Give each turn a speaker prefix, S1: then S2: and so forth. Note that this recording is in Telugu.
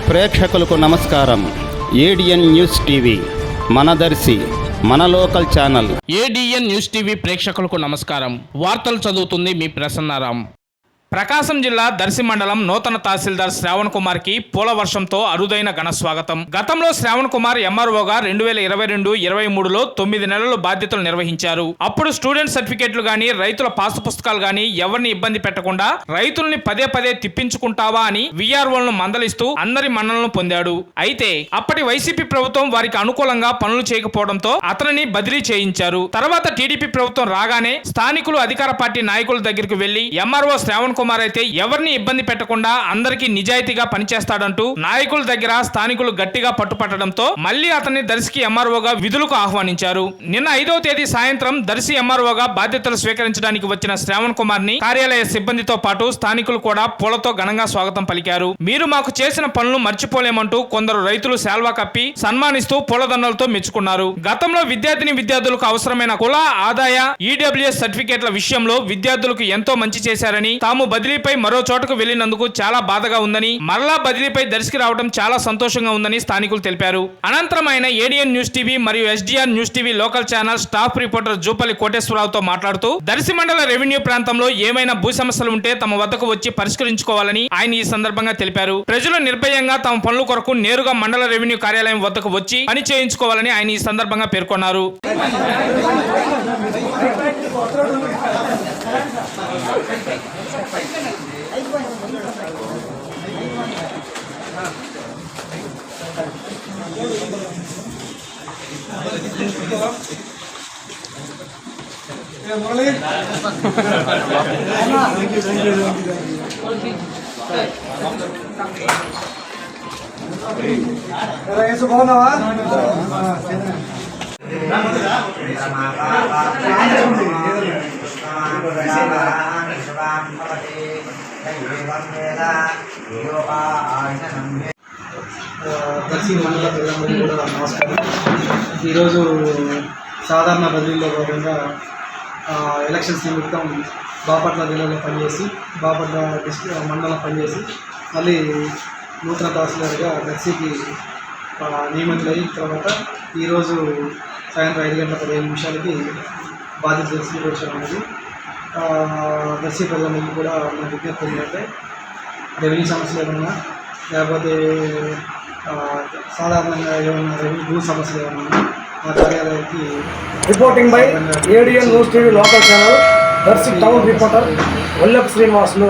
S1: ప్రేక్షకులకు నమస్కారం. ఏడిఎన్ న్యూస్ టీవీ మన దర్శి మన local channel.
S2: ADN news TV ప్రేక్షకులకు నమస్కారం. వార్తలు చదువుతుంది మీ ప్రసన్నారాం. ప్రకాశం జిల్లా దర్శి మండలం నూతన తహసీల్దార్ శ్రావణ్ కుమార్ కి పూల వర్షంతో అరుదైన ఘన స్వాగతం. గతంలో శ్రావణ్ కుమార్ ఎంఆర్ఓగా 2022-23లో 9 నెలలు బాధ్యతలు నిర్వహించారు. అప్పుడు స్టూడెంట్ సర్టిఫికేట్లు గాని రైతుల పాసు పుస్తకాలు గాని ఎవరిని ఇబ్బంది పెట్టకుండా రైతుల్ని పదే పదే తిప్పించుకుంటావా అని విఆర్ఓలను మందలిస్తూ అందరి మన్ననలు పొందాడు. అయితే అప్పటి వైసీపీ ప్రభుత్వం వారికి అనుకూలంగా పనులు చేయకపోవడంతో అతనిని బదిలీ చేయించారు. తర్వాత టీడీపీ ప్రభుత్వం రాగానే స్థానికులు అధికార పార్టీ నాయకుల దగ్గరికి వెళ్లి ఎంఆర్ఓ శ్రావణ్ కుమార్ అయితే ఎవరిని ఇబ్బంది పెట్టకుండా అందరికీ నిజాయితీగా పనిచేస్తాడంటూ నాయకుల దగ్గర స్థానికులు గట్టిగా పట్టుపట్టడంతో మళ్లీ అతన్ని దర్శికి ఎంఆర్ఓగా విధులకు ఆహ్వానించారు. నిన్న 5వ తేదీ సాయంత్రం దర్శి ఎంఆర్ఓగా బాధ్యతలు స్వీకరించడానికి వచ్చిన శ్రావణ్ కుమార్ ని కార్యాలయ సిబ్బందితో పాటు స్థానికులు కూడా పూలతో ఘనంగా స్వాగతం పలికారు. మీరు మాకు చేసిన పనులు మర్చిపోలేమంటూ కొందరు రైతులు శాల్వా కప్పి సన్మానిస్తూ పూలదండలతో మెచ్చుకున్నారు. గతంలో విద్యార్థులకు అవసరమైన కుల ఆదాయ ఈడబ్ల్యూఎస్ సర్టిఫికేట్ల విషయంలో విద్యార్థులకు ఎంతో మంచి చేశారని, తాము బదిలీపై మరో చోటకు వెళ్లినందుకు చాలా బాధగా ఉందని, మరలా బదిలీపై దర్శికి రావడం చాలా సంతోషంగా ఉందని స్థానికులు తెలిపారు. అనంతరం ఆయన ఏడిఎన్ న్యూస్ టీవీ మరియు SDR news TV local channel staff reporter Jupalli కోటేశ్వరరావుతో మాట్లాడుతూ దర్శి మండల రెవెన్యూ ప్రాంతంలో ఏమైనా భూ సమస్యలు ఉంటే తమ వద్దకు వచ్చి పరిష్కరించుకోవాలని ఆయన ఈ సందర్భంగా తెలిపారు. ప్రజలు నిర్భయంగా తమ పనుల కొరకు నేరుగా మండల రెవెన్యూ కార్యాలయం వద్దకు వచ్చి పని చేయించుకోవాలని ఆయన ఈ సందర్భంగా పేర్కొన్నారు.
S3: బాగున్నావా? దర్శి మండల ప్రజలందరికీ కూడా నమస్కారం. ఈరోజు సాధారణ బదిలీలో భాగంగా ఎలక్షన్స్ నిమిత్తం బాపట్ల జిల్లాలో పనిచేసి బాపట్ల డిస్ట్రిక్ట్ మండలం పనిచేసి మళ్ళీ నూతన తహసీల్దార్గా దర్శికి నియమితులైన తర్వాత ఈరోజు సాయంత్రం 5:15 బాధ్యత స్వీకరించడం అనేది దర్శి ప్రజలందరికీ కూడా నా విజ్ఞప్తి ఏంటంటే రెవెన్యూ సమస్యలు ఏమన్నా లేకపోతే సాధారణంగా ఏమన్నా రెవెన్యూ సమస్యలు ఏమన్నా మా కార్యాలయానికి
S4: reporting by ADN news TV local channel Darsi town reporter Vallabha Srinivasulu.